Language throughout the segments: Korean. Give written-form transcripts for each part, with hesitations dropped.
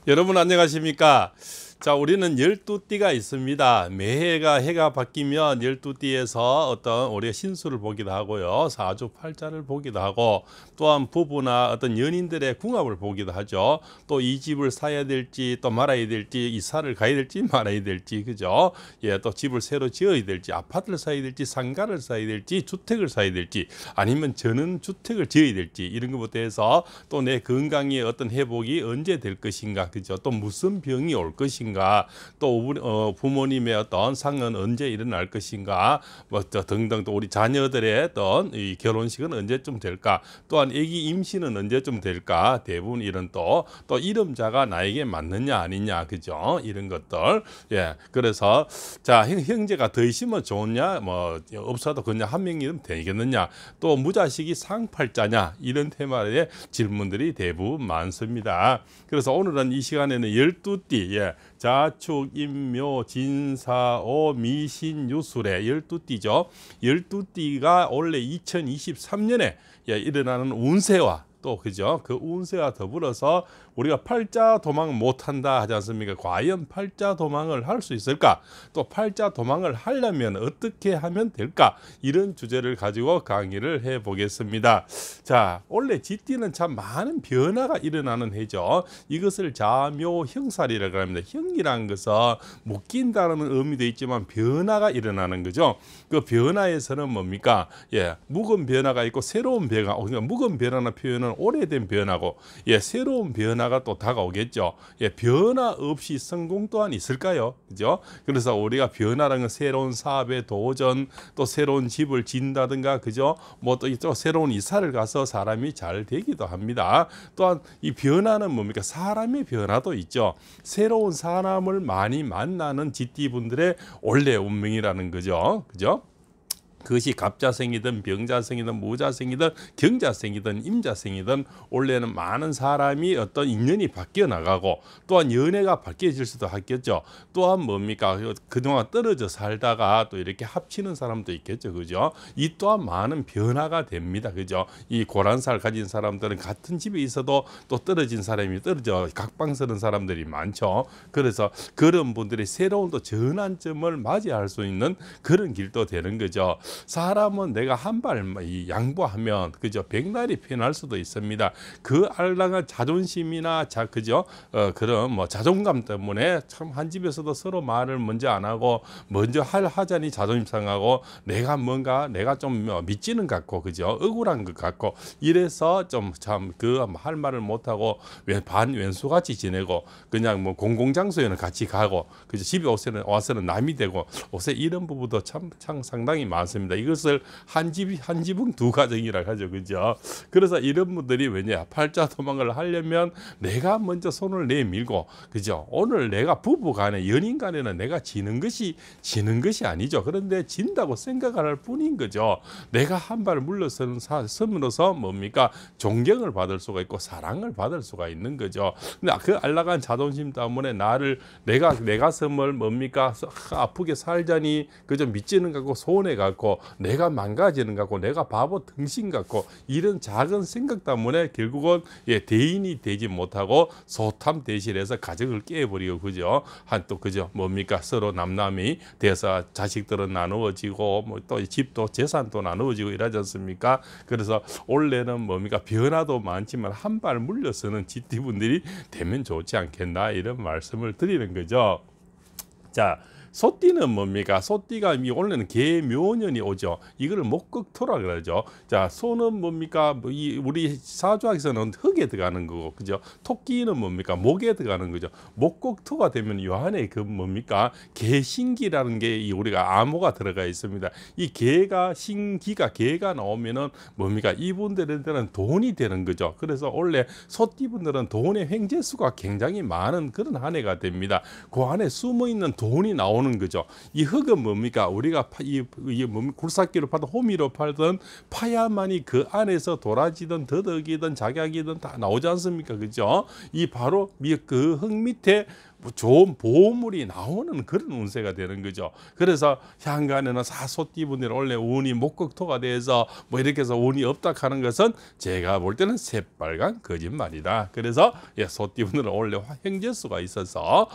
여러분 안녕하십니까? 자, 우리는 12띠가 있습니다. 매해가 해가 바뀌면 12띠에서 어떤 우리가 신수를 보기도 하고요. 사주 팔자를 보기도 하고, 또한 부부나 어떤 연인들의 궁합을 보기도 하죠. 또 이 집을 사야 될지 또 말아야 될지, 이사를 가야 될지 말아야 될지, 그죠? 예, 또 집을 새로 지어야 될지, 아파트를 사야 될지, 상가를 사야 될지, 주택을 사야 될지, 아니면 저는 주택을 지어야 될지, 이런 것부터 해서 또 내 건강의 어떤 회복이 언제 될 것인가, 그죠? 또 무슨 병이 올 것인가, 또 우리 부모님의 어떤 상은 언제 일어날 것인가, 뭐 등등, 또 우리 자녀들의 어떤 이 결혼식은 언제쯤 될까, 또한 아기 임신은 언제쯤 될까, 대부분 이런 또 이름자가 나에게 맞느냐 아니냐, 그죠? 이런 것들. 예, 그래서 자, 형제가 더 있으면 좋냐, 뭐 없어도 그냥 한 명이면 되겠느냐, 또 무자식이 상팔자냐, 이런 테마의 질문들이 대부분 많습니다. 그래서 오늘은 이 시간에는 12띠, 예, 자축, 인묘, 진사오, 미신, 유술의 12띠죠. 12띠가 원래 2023년에 일어나는 운세와 또 그죠? 그 운세와 더불어서 우리가 팔자 도망 못한다 하지 않습니까? 과연 팔자 도망을 할 수 있을까? 또 팔자 도망을 하려면 어떻게 하면 될까? 이런 주제를 가지고 강의를 해보겠습니다. 자, 원래 쥐띠는 참 많은 변화가 일어나는 해죠. 이것을 자묘형살이라고 합니다. 형이라는 것은 묶인다는 의미도 있지만 변화가 일어나는 거죠. 그 변화에서는 뭡니까? 예, 묵은 변화가 있고 새로운 변화. 그러니까 묵은 변화나 표현은 오래된 변화고, 예, 새로운 변화가 또 다가오겠죠. 예, 변화 없이 성공 또한 있을까요? 그죠? 그래서 우리가 변화라는 건 새로운 사업의 도전, 또 새로운 집을 짓는다든가, 그죠? 뭐 또 새로운 이사를 가서 사람이 잘 되기도 합니다. 또한 이 변화는 뭡니까? 사람의 변화도 있죠. 새로운 사람을 많이 만나는 쥐띠분들의 원래 운명이라는 거죠. 그죠? 그것이 갑자생이든 병자생이든 무자생이든 경자생이든 임자생이든 원래는 많은 사람이 어떤 인연이 바뀌어 나가고, 또한 연애가 바뀌어질 수도 있겠죠. 또한 뭡니까? 그동안 떨어져 살다가 또 이렇게 합치는 사람도 있겠죠. 그죠? 이 또한 많은 변화가 됩니다. 그죠? 이 고란살 가진 사람들은 같은 집에 있어도 또 떨어진 사람이 떨어져 각방 서는 사람들이 많죠. 그래서 그런 분들이 새로운 또 전환점을 맞이할 수 있는 그런 길도 되는 거죠. 사람은 내가 한 발 양보하면 그죠, 백날이 편할 수도 있습니다. 그 알랑한 자존심이나 그죠, 그런 뭐 자존감 때문에 참 한 집에서도 서로 말을 먼저 안 하고 먼저 하자니 자존심 상하고, 내가 좀 믿지는 같고, 그죠, 억울한 것 같고, 이래서 좀 참 그 할 말을 못 하고 반왼수같이 지내고, 그냥 뭐 공공장소에는 같이 가고, 그죠, 집에 와서는 남이 되고, 옷에 이런 부분도 참 상당히 많습니다. 이것을 한 지붕 두 가정이라 하죠. 그죠? 그래서 이런 분들이 왜냐? 팔자 도망을 하려면 내가 먼저 손을 내밀고, 그죠? 오늘 내가 부부 간에, 연인 간에는 내가 지는 것이 아니죠. 그런데 진다고 생각을 할 뿐인 거죠. 내가 한 발 물러섬으로써 뭡니까? 존경을 받을 수가 있고 사랑을 받을 수가 있는 거죠. 근데 그 안락한 자존심 때문에 내 가슴을 뭡니까? 아프게 살자니 그저 믿지는 갖고 소원해 갖고, 내가 망가지는 것 같고, 내가 바보 등신 같고, 이런 작은 생각 때문에 결국은 대인이 되지 못하고 소탐 대실해서 가정을 깨버리고, 그죠? 또 그죠, 뭡니까? 서로 남남이 돼서 자식들은 나누어지고, 뭐 또 집도 재산도 나누어지고 이러지 않습니까? 그래서 원래는 뭡니까? 변화도 많지만 한 발 물러서는 쥐띠분들이 되면 좋지 않겠나, 이런 말씀을 드리는 거죠. 자, 소띠는 뭡니까? 소띠가 원래는 계묘년이 오죠. 이거를 목극토라 그러죠. 자, 소는 뭡니까? 우리 사주학에서는 흙에 들어가는 거고, 그죠? 토끼는 뭡니까? 목에 들어가는 거죠. 목극토가 되면 요 안에 그 뭡니까? 계신기라는 게 우리가 암호가 들어가 있습니다. 이 개가 나오면은 뭡니까? 이분들한테는 돈이 되는 거죠. 그래서 원래 소띠분들은 돈의 횡재수가 굉장히 많은 그런 한 해가 됩니다. 그 안에 숨어 있는 돈이 나오는 거죠. 이 흙은 뭡니까? 우리가 굴삭기로 팔든 호미로 팔든 파야만이 그 안에서 도라지든 더덕이든 작약이든 다 나오지 않습니까? 그죠? 이 바로 그 흙 밑에 좋은 보물이 나오는 그런 운세가 되는 거죠. 그래서 향간에는 사소띠분들 원래 운이 목극토가 돼서 뭐 이렇게 해서 운이 없다 하는 것은 제가 볼 때는 새빨간 거짓말이다. 그래서 소띠분들은 원래 행재수가 있어서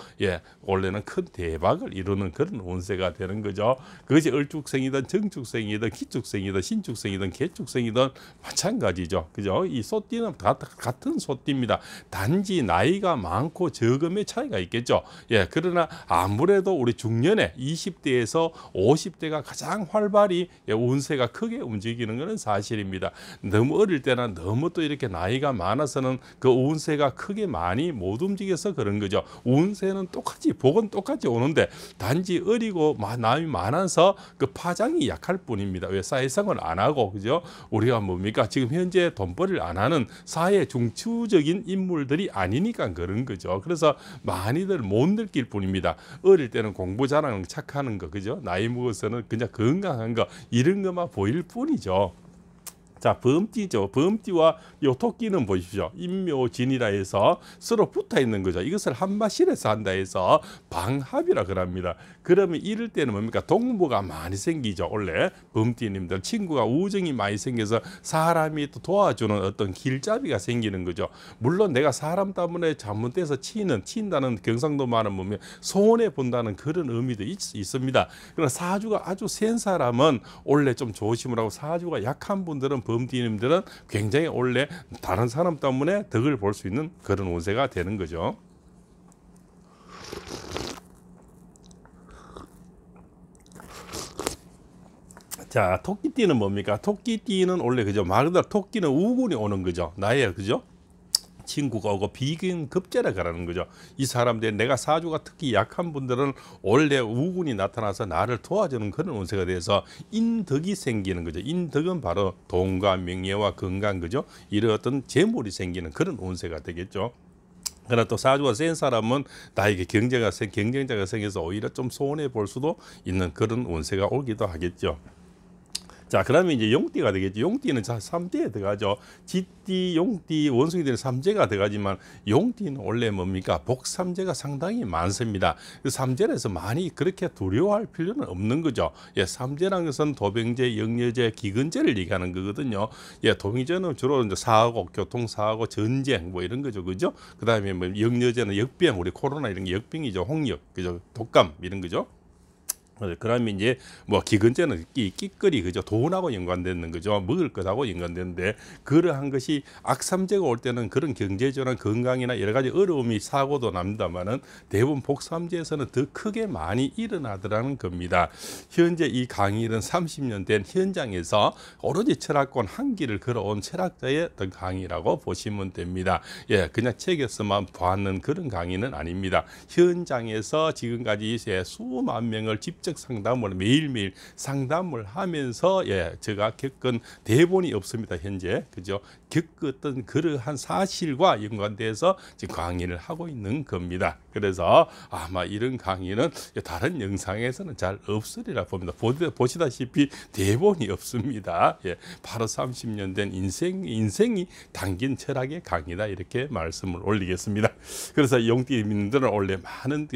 원래는 큰 대박을 이루는 그런 운세가 되는 거죠. 그것이 을축생이든 정축생이든 기축생이든 신축생이든 개축생이든 마찬가지죠. 그죠? 이 소띠는 같은 소띠입니다. 단지 나이가 많고 적음의 차이가 있겠죠. 그러나 아무래도 우리 중년에 20대에서 50대가 가장 활발히 운세가 크게 움직이는 것은 사실입니다. 너무 어릴 때나 너무 또 이렇게 나이가 많아서는 그 운세가 크게 많이 못 움직여서 그런 거죠. 운세는 똑같이 복은 똑같이 오는데 단지 어리고 나이 많아서 그 파장이 약할 뿐입니다. 왜 사회생활을 안 하고 그죠? 우리가 뭡니까 지금 현재 돈벌이를 안 하는 사회 중추적인 인물들이 아니니까 그런 거죠. 그래서 많이들 못 느낄 뿐입니다. 어릴 때는 공부 잘하는 착하는 거 그죠? 나이 먹어서는 그냥 건강한 거 이런 것만 보일 뿐이죠. 자, 범띠죠. 범띠와 요 토끼는 보십시오. 인묘진이라 해서 서로 붙어 있는 거죠. 이것을 한마실에서 한다 해서 방합이라 그럽니다. 그러면 이럴 때는 뭡니까? 동무가 많이 생기죠. 원래 범띠님들 친구가 우정이 많이 생겨서 사람이 또 도와주는 어떤 길잡이가 생기는 거죠. 물론 내가 사람 때문에 잘못돼서 친다는 경상도말은 보면 손해 본다는 그런 의미도 있습니다. 그러나 사주가 아주 센 사람은 원래 좀 조심을 하고 사주가 약한 분들은 범띠님들은 굉장히 원래 다른 사람 때문에 덕을 볼 수 있는 그런 운세가 되는 거죠. 자, 토끼띠는 뭡니까? 토끼띠는 원래 그죠? 말 그대로 토끼는 우군이 오는 거죠. 나의 그죠? 친구가 오고 비근급제라 그러는 거죠. 이 사람들 내가 사주가 특히 약한 분들은 원래 우군이 나타나서 나를 도와주는 그런 운세가 돼서 인덕이 생기는 거죠. 인덕은 바로 돈과 명예와 건강 그죠? 이런 어떤 재물이 생기는 그런 운세가 되겠죠. 그러나 또 사주가 센 사람은 나에게 경쟁자가 생겨서 오히려 좀 손해 볼 수도 있는 그런 운세가 오기도 하겠죠. 자, 그러면 이제 용띠가 되겠죠. 용띠는 3제에 들어가죠. 쥐띠, 용띠, 원숭이들은 3제가 들어가지만 용띠는 원래 뭡니까? 복삼제가 상당히 많습니다. 그 3제에서 많이 그렇게 두려워할 필요는 없는 거죠. 3제라는 것은 도병제, 영여제, 기근제를 얘기하는 거거든요. 도병제는 주로 이제 사고, 교통사고, 전쟁 뭐 이런 거죠. 그죠? 그 다음에 뭐 영여제는 역병, 우리 코로나 이런 게 역병이죠. 홍역, 그죠? 독감 이런 거죠. 그러면 이제 뭐 기근제는 끼거리 그죠 돈하고 연관되는 거죠 먹을 것하고 연관되는데 그러한 것이 악삼제가 올 때는 그런 경제적인 건강이나 여러 가지 어려움이 사고도 납니다만은 대부분 복삼제에서는 더 크게 많이 일어나더라는 겁니다. 현재 이 강의는 30년 된 현장에서 오로지 철학권 한 길을 걸어온 철학자의 어떤 강의라고 보시면 됩니다. 그냥 책에서만 보았는 그런 강의는 아닙니다. 현장에서 지금까지 수만 명을 직접 상담을 매일매일 상담을 하면서 제가 겪은 대본이 없습니다. 현재 그죠? 겪었던 그러한 사실과 연관돼서 지금 강의를 하고 있는 겁니다. 그래서 아마 이런 강의는 다른 영상에서는 잘 없으리라 봅니다. 보시다시피 대본이 없습니다. 바로 30년 된 인생이 담긴 철학의 강의다 이렇게 말씀을 올리겠습니다. 그래서 용띠민들은 원래 많은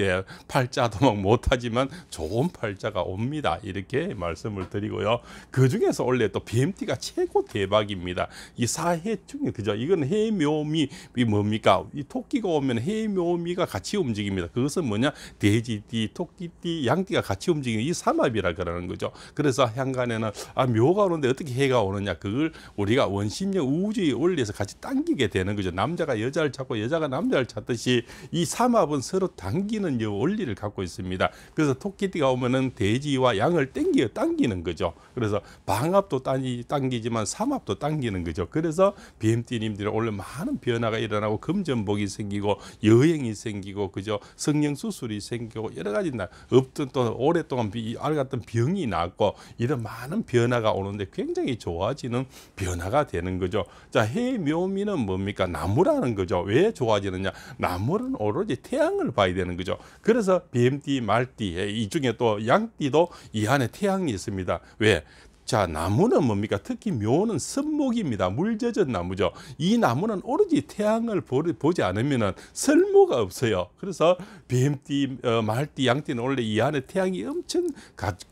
팔자도 막 못하지만 좋은 팔자가 옵니다. 이렇게 말씀을 드리고요. 그 중에서 원래 또 BMT가 최고 대박입니다. 이 사해 중에 그죠? 이건 해묘미 뭡니까? 이 토끼가 오면 해묘미가 같이 움직입니다. 그것은 뭐냐? 돼지띠, 토끼띠, 양띠가 같이 움직이는 이 삼합이라 그러는 거죠. 그래서 향간에는 묘가 오는데 어떻게 해가 오느냐? 그걸 우리가 원심력 우주의 원리에서 같이 당기게 되는 거죠. 남자가 여자를 찾고 여자가 남자를 찾듯이 이 삼합은 서로 당기는 원리를 갖고 있습니다. 그래서 토끼띠가 오면은 돼지와 양을 당기는 거죠. 그래서 방합도 당기지만 삼합도 당기는 거죠. 그래서 BMT님들은 원래 많은 변화가 일어나고 금전복이 생기고 여행이 생기고 그죠? 성형 수술이 생기고 여러 가지 없던 또 오랫동안 앓았던 병이 낫고 이런 많은 변화가 오는데 굉장히 좋아지는 변화가 되는 거죠. 자, 해묘미는 뭡니까? 나무라는 거죠. 왜 좋아지느냐? 나무는 오로지 태양을 봐야 되는 거죠. 그래서 BMT, 말띠 이 중에 또 양띠도 이 안에 태양이 있습니다. 왜? 자, 나무는 뭡니까? 특히 묘는 습목입니다. 물 젖은 나무죠. 이 나무는 오로지 태양을 보지 않으면은 쓸모가 없어요. 그래서 뱀띠, 말띠, 양띠는 원래 이 안에 태양이 엄청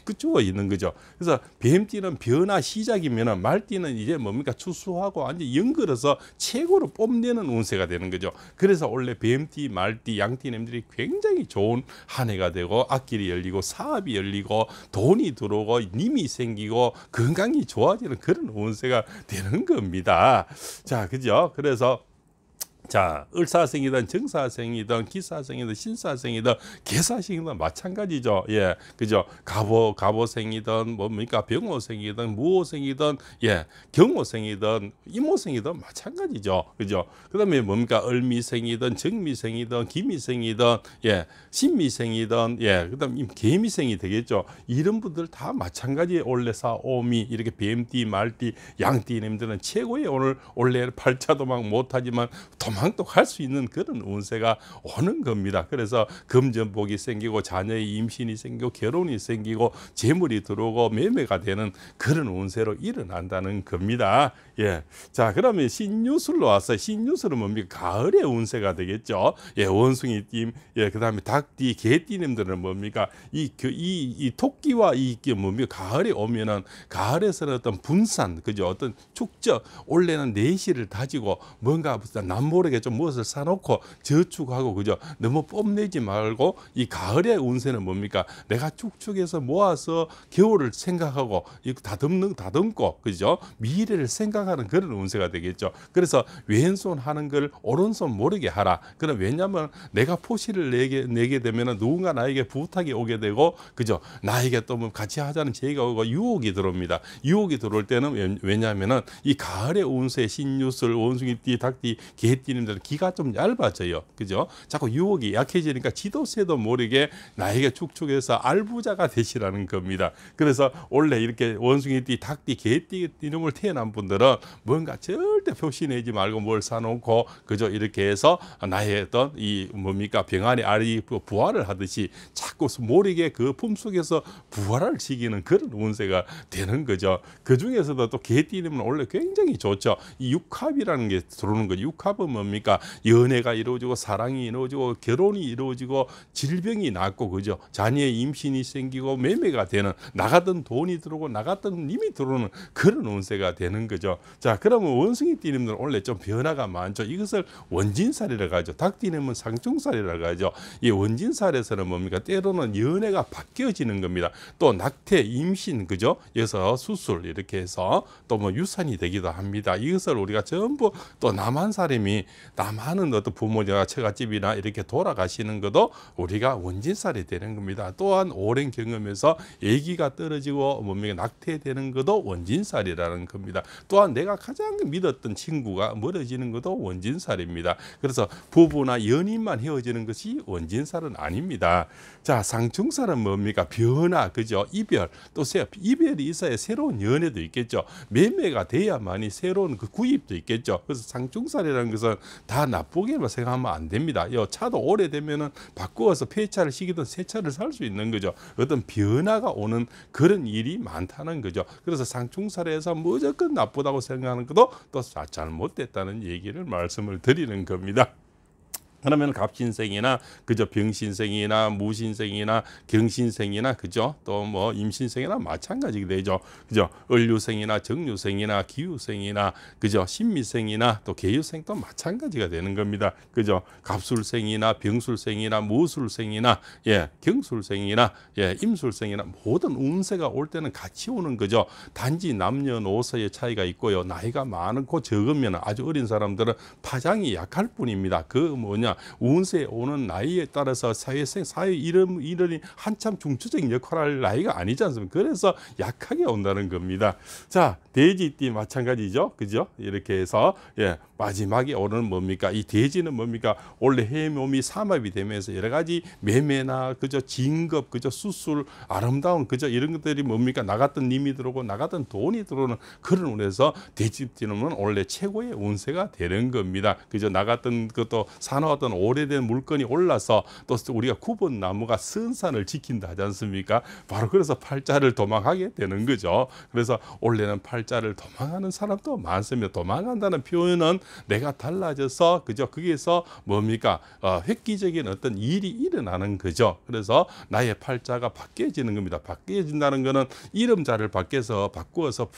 그쪽에 있는 거죠. 그래서 뱀띠는 변화 시작이면은 말띠는 이제 뭡니까? 추수하고 완전 연결해서 최고로 뽐내는 운세가 되는 거죠. 그래서 원래 뱀띠, 말띠, 양띠님들이 굉장히 좋은 한 해가 되고 앞길이 열리고 사업이 열리고 돈이 들어오고 님이 생기고 건강이 좋아지는 그런 운세가 되는 겁니다. 자, 그죠? 그래서 자, 을사생이든 정사생이든 기사생이든 신사생이든 개사생이든 마찬가지죠. 예, 그죠? 갑오생이든 뭡니까? 병오생이든 무오생이든 예, 경오생이든 이모생이든 마찬가지죠. 그죠? 그다음에 뭡니까? 을미생이든 정미생이든 기미생이든 예, 신미생이든 예, 그다음 개미생이 되겠죠. 이런 분들 다 마찬가지. 올레사, 오미 이렇게 뱀띠, 말띠, 양띠님들은 최고의 오늘 원래 팔자도 막 못하지만 도망도 할 수 있는 그런 운세가 오는 겁니다. 그래서 금전복이 생기고 자녀의 임신이 생기고 결혼이 생기고 재물이 들어오고 매매가 되는 그런 운세로 일어난다는 겁니다. 예, 자, 그러면 신유술로 왔어요. 신유술은 뭡니까? 가을의 운세가 되겠죠. 예, 원숭이띠, 예, 그다음에 닭띠, 개띠님들은 뭡니까? 이 토끼와 뭡니까? 가을에 오면은 가을에서는 어떤 분산, 그죠? 어떤 축적, 원래는 내실을 다지고 뭔가 남모르게 좀 무엇을 사놓고 저축하고, 그죠? 너무 뽐내지 말고 이 가을의 운세는 뭡니까? 내가 축축해서 모아서 겨울을 생각하고 다듬고, 그죠? 미래를 생각하는 그런 운세가 되겠죠. 그래서 왼손 하는 걸 오른손 모르게 하라. 그럼 왜냐하면 내가 포시를 내게 되면 누군가 나에게 부탁이 오게 되고, 그죠? 나에게 또 뭐 같이 하자는 제의가 오고 유혹이 들어옵니다. 유혹이 들어올 때는 왜냐하면은 이 가을의 운세 신유술, 원숭이띠, 닭띠, 개띠님들 기가 좀 얇아져요. 그죠? 자꾸 유혹이 약해지니까 지도새도 모르게 나에게 축축해서 알부자가 되시라는 겁니다. 그래서 원래 이렇게 원숭이띠, 닭띠, 개띠 이름을 태어난 분들은 뭔가 절대 표시내지 말고 뭘 사놓고, 그죠? 이렇게 해서 나의 어떤 이 뭡니까? 병아리 알이 부활을 하듯이 자꾸 모르게 그 품속에서 부활을 시키는 그런 운세가 되는 거죠. 그 중에서도 또 개띠님은 원래 굉장히 좋죠. 이 육합이라는 게 들어오는 거죠. 육합은 뭡니까? 연애가 이루어지고 사랑이 이루어지고 결혼이 이루어지고 질병이 낫고, 그죠? 자녀의 임신이 생기고 매매가 되는, 나가던 돈이 들어오고 나갔던 님이 들어오는 그런 운세가 되는 거죠. 자, 그러면 원숭이띠님들은 원래 좀 변화가 많죠. 이것을 원진살이라고 하죠. 닭띠님은 상충살이라고 하죠. 이 원진살에서는 뭡니까? 때로는 연애가 바뀌어지는 겁니다. 또 낙태, 임신, 그죠? 여기서 수술 이렇게 해서 또 뭐 유산이 되기도 합니다. 이것을 우리가 전부 또 남한 사람이 남한은 어떤 부모가 처갓집이나 이렇게 돌아가시는 것도 우리가 원진살이 되는 겁니다. 또한 오랜 경험에서 아기가 떨어지고 뭡니까? 낙태되는 것도 원진살이라는 겁니다. 또한 내가 가장 믿었던 친구가 멀어지는 것도 원진살입니다. 그래서 부부나 연인만 헤어지는 것이 원진살은 아닙니다. 자, 상충살은 뭡니까? 변화, 그죠? 이별, 또 이별이 있어야 새로운 연애도 있겠죠. 매매가 돼야만이 새로운 그 구입도 있겠죠. 그래서 상충살이라는 것은 다 나쁘게만 생각하면 안 됩니다. 차도 오래되면은 바꾸어서 폐차를 시키든 새 차를 살 수 있는 거죠. 어떤 변화가 오는 그런 일이 많다는 거죠. 그래서 상충살에서 무조건 나쁘다고 생각하는 것도 또 잘못됐다는 얘기를 말씀을 드리는 겁니다. 그러면 갑신생이나 그저 병신생이나 무신생이나 경신생이나 그죠? 또 뭐 임신생이나 마찬가지가 되죠. 그죠? 을류생이나 정류생이나 기후생이나 그죠? 신미생이나 또 계유생도 마찬가지가 되는 겁니다. 그죠? 갑술생이나 병술생이나 무술생이나 예, 경술생이나 예, 임술생이나 모든 운세가 올 때는 같이 오는 거죠. 단지 남녀노소의 차이가 있고요. 나이가 많고 적으면 아주 어린 사람들은 파장이 약할 뿐입니다. 그 뭐냐? 운세에 오는 나이에 따라서 사회 이론이 한참 중추적인 역할을 할 나이가 아니지 않습니까? 그래서 약하게 온다는 겁니다. 자, 돼지띠 마찬가지죠. 그죠? 이렇게 해서 예, 마지막에 오는 뭡니까? 이 돼지는 뭡니까? 원래 해몸이 삼합이 되면서 여러 가지 매매나 그죠? 진급, 그죠? 수술, 아름다운 그죠? 이런 것들이 뭡니까? 나갔던 님이 들어오고 나갔던 돈이 들어오는 그런 운에서 돼지띠는 원래 최고의 운세가 되는 겁니다. 그죠? 나갔던 것도 사놓았던 어떤 오래된 물건이 올라서 또 우리가 굽은 나무가 선산을 지킨다 하지 않습니까? 바로 그래서 팔자를 도망하게 되는 거죠. 그래서 원래는 팔자를 도망하는 사람도 많습니다. 도망한다는 표현은 내가 달라져서 그죠? 거기에서 뭡니까? 획기적인 어떤 일이 일어나는 거죠. 그래서 나의 팔자가 바뀌어지는 겁니다. 바뀌어진다는 거는 이름자를 바꾸어서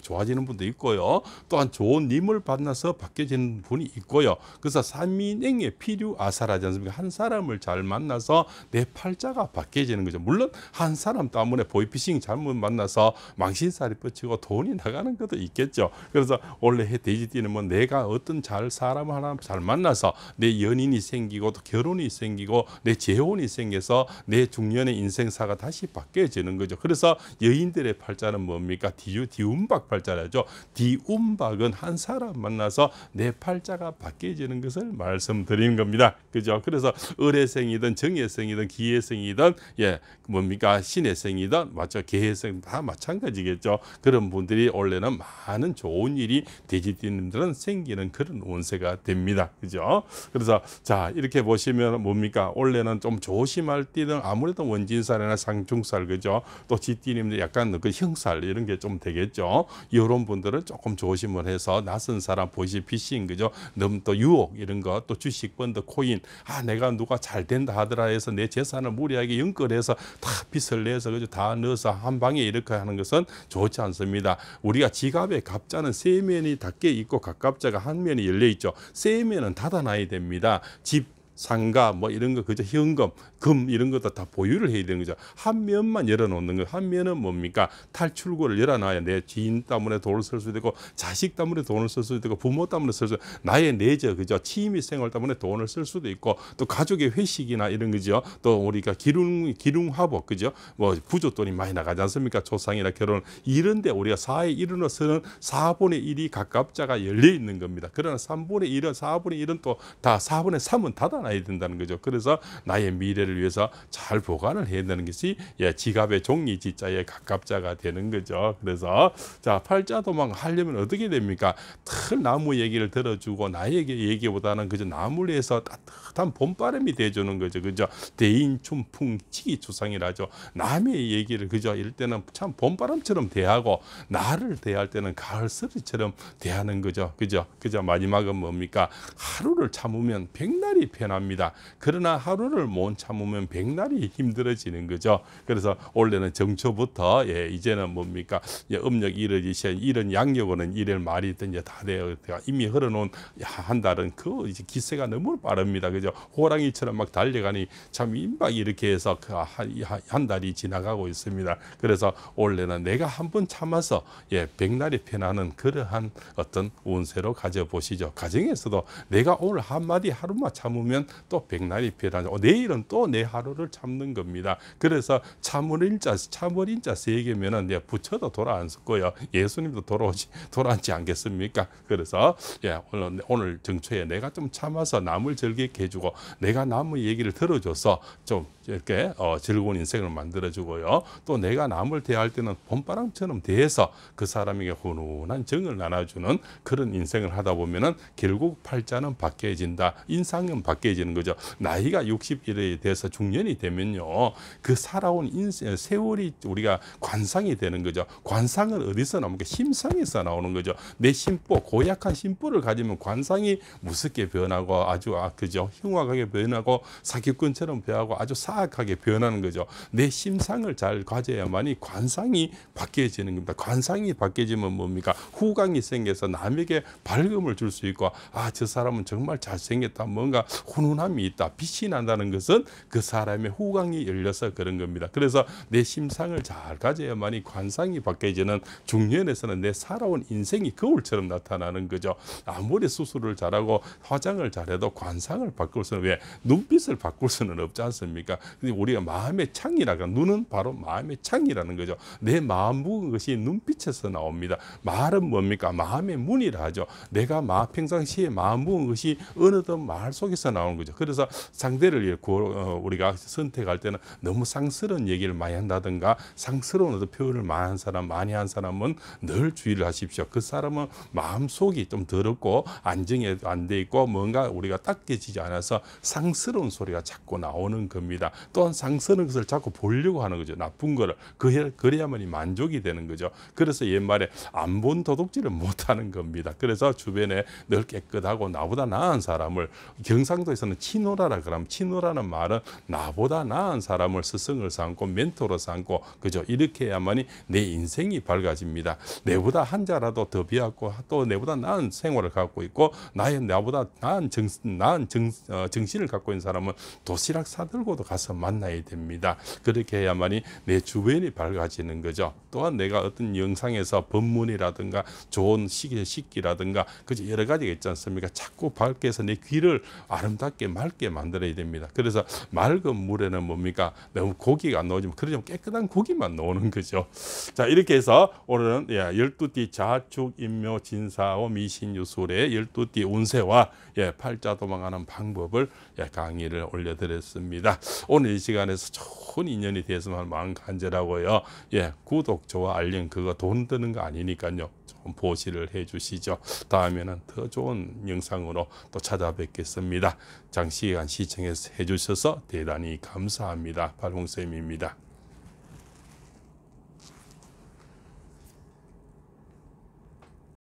좋아지는 분도 있고요. 또한 좋은 님을 만나서 바뀌어지는 분이 있고요. 그래서 삼인행의 필요아사라지 않습니까? 한 사람을 잘 만나서 내 팔자가 바뀌어지는 거죠. 물론 한 사람 때문에 보이피싱 잘못 만나서 망신살이 뻗치고 돈이 나가는 것도 있겠죠. 그래서 원래 돼지띠는 뭐 내가 어떤 사람을 하나 잘 만나서 내 연인이 생기고 또 결혼이 생기고 내 재혼이 생겨서 내 중년의 인생사가 다시 바뀌어지는 거죠. 그래서 여인들의 팔자는 뭡니까? 디운박 팔자라죠. 디운박은 한 사람 만나서 내 팔자가 바뀌어지는 것을 말씀드리는 겁니다. 그죠? 그래서 을해생이든 정해생이든 기해생이든 뭡니까? 신해생이든 맞죠? 계해생 다 마찬가지겠죠. 그런 분들이 원래는 많은 좋은 일이 돼지띠님들은 생기는 그런 운세가 됩니다. 그죠? 그래서 자 이렇게 보시면 뭡니까? 원래는 좀 조심할 때는 아무래도 원진살이나 상중살 그죠? 또 쥐띠님들 약간 그 형살 이런 게 좀 되겠죠. 이런 분들은 조금 조심을 해서 낯선 사람 보이스피싱 그죠? 너무 또 유혹 이런 거 또 주식 펀드 코인 내가 누가 잘 된다 하더라 해서 내 재산을 무리하게 연결해서 다 빚을 내서 그죠? 다 넣어서 한 방에 이렇게 하는 것은 좋지 않습니다. 우리가 지갑의 갑자는 세 면이 닫게 있고 갑갑자가 한 면이 열려 있죠. 세 면은 닫아놔야 됩니다. 집 상가 뭐 이런 거 그죠? 현금 금 이런 것도 다 보유를 해야 되는 거죠. 한 면만 열어놓는 거. 한 면은 뭡니까? 탈출구를 열어놔야 내 지인 때문에 돈을 쓸 수도 있고 자식 때문에 돈을 쓸 수도 있고 부모 때문에 쓸 수도 있고 나의 내저 그죠? 취미 생활 때문에 돈을 쓸 수도 있고 또 가족의 회식이나 이런 거죠. 또 우리가 기lum화복 그죠? 뭐 부조돈이 많이 나가지 않습니까? 조상이나 결혼 이런데 우리가 4의 1으로 쓰는 4분의 1이 갑갑자가 열려 있는 겁니다. 그러나 3분의 1은 4분의 1은 또 다 4분의 3은 닫아놔야 된다는 거죠. 그래서 나의 미래를 위해서 잘 보관을 해야 되는 것이 지갑의 종이 지자의 갑갑자가 되는 거죠. 그래서 자 팔자 도망 하려면 어떻게 됩니까? 틀 나무 얘기를 들어주고 나에게 얘기보다는 그저 나무를 해서 따뜻한 봄바람이 돼주는 거죠. 그죠? 대인춘풍 치기추상이라죠. 남의 얘기를 그죠? 이럴 때는 참 봄바람처럼 대하고 나를 대할 때는 가을서리처럼 대하는 거죠. 그죠? 마지막은 뭡니까? 하루를 참으면 백날이 편합니다. 그러나 하루를 못 참으면 백날이 힘들어지는 거죠. 그래서 원래는 정초부터 이제는 뭡니까? 음력 이런 양력으로는 일일 말이 있든 다 되어 이미 흘러놓은 한 달은 그 이제 기세가 너무 빠릅니다. 그죠? 호랑이처럼 막 달려가니 참 임박 이렇게 해서 한 달이 지나가고 있습니다. 그래서 원래는 내가 한번 참아서 백날이 편하는 그러한 어떤 운세로 가져보시죠. 가정에서도 내가 오늘 한마디 하루만 참으면 또 백날이 편하죠. 내일은 또 내 하루를 참는 겁니다. 그래서 참을인자 3개면은 부처도 돌아앉았고요. 예수님도 돌아앉지 않겠습니까? 그래서 오늘 정초에 내가 좀 참아서 남을 즐겁게 해주고 내가 남의 얘기를 들어줘서 좀 이렇게 즐거운 인생을 만들어주고요. 또 내가 남을 대할 때는 봄바람처럼 대해서 그 사람에게 훈훈한 정을 나눠주는 그런 인생을 하다 보면은 결국 팔자는 바뀌어진다. 인상은 바뀌어지는 거죠. 나이가 60일에 돼서 중년이 되면요. 그 살아온 인생, 세월이 우리가 관상이 되는 거죠. 관상은 어디서 나옵니까? 심상에서 나오는 거죠. 내 심보, 고약한 심보를 가지면 관상이 무섭게 변하고 아주 그죠? 흉악하게 변하고 사기꾼처럼 변하고 아주 사악하게 변하는 거죠. 내 심상을 잘 가져야만이 관상이 바뀌어지는 겁니다. 관상이 바뀌어지면 뭡니까? 후광이 생겨서 남에게 밝음을 줄 수 있고 저 사람은 정말 잘생겼다. 뭔가 훈훈함이 있다. 빛이 난다는 것은 그 사람의 후광이 열려서 그런 겁니다. 그래서 내 심상을 잘 가져야만이 관상이 바뀌어지는 중년에서는 내 살아온 인생이 거울처럼 나타나는 거죠. 아무리 수술을 잘하고 화장을 잘해도 관상을 바꿀 수는 눈빛을 바꿀 수는 없지 않습니까? 근데 우리가 마음의 창이라고, 눈은 바로 마음의 창이라는 거죠. 내 마음 묵은 것이 눈빛에서 나옵니다. 말은 뭡니까? 마음의 문이라 하죠. 내가 평상시에 마음 묵은 것이 어느덧 말 속에서 나오는 거죠. 그래서 상대를 우리가 선택할 때는 너무 상스러운 얘기를 많이 한다든가 상스러운 어떤 표현을 많이 한 사람은 늘 주의를 하십시오. 그 사람은 마음속이 좀 더럽고 안정이 안 돼 있고 뭔가 우리가 닦여지지 않아서 상스러운 소리가 자꾸 나오는 겁니다. 또한 상스러운 것을 자꾸 보려고 하는 거죠. 나쁜 거를. 그래야만이 만족이 되는 거죠. 그래서 옛말에 안 본 도둑질을 못하는 겁니다. 그래서 주변에 늘 깨끗하고 나보다 나은 사람을, 경상도에서는 치노라라 그러면, 치노라는 말은 나보다 나은 사람을 스승을 삼고 멘토로 삼고, 그죠? 이렇게 해야만이 내 인생이 밝아집니다. 내보다 한자라도 더 배웠고 또 내보다 나은 생활을 갖고 있고 나보다 나은 정신을 갖고 있는 사람은 도시락 사들고도 가서 만나야 됩니다. 그렇게 해야만이 내 주변이 밝아지는 거죠. 또한 내가 어떤 영상에서 법문이라든가 좋은 식기라든가 그죠, 여러 가지가 있지 않습니까? 자꾸 밝게 해서 내 귀를 아름답게 맑게 만들어야 됩니다. 그래서 맑은 물에는 뭡니까? 너무 고기가 안 나오지만 그러면 깨끗한 고기만 나오는 거죠. 자, 이렇게 해서 오늘은 12띠 자축 인묘 진사오 미신유술의 12띠 운세와 팔자 도망하는 방법을 강의를 올려드렸습니다. 오늘 이 시간에서 좋은 인연이 되었으면 마음 간절하고요. 구독, 좋아, 알림 그거 돈 드는 거 아니니까요. 좀 보시를 해 주시죠. 다음에는 더 좋은 영상으로 또 찾아뵙겠습니다. 장시간 시청해 주셔서 대단히 감사합니다. 발봉쌤입니다.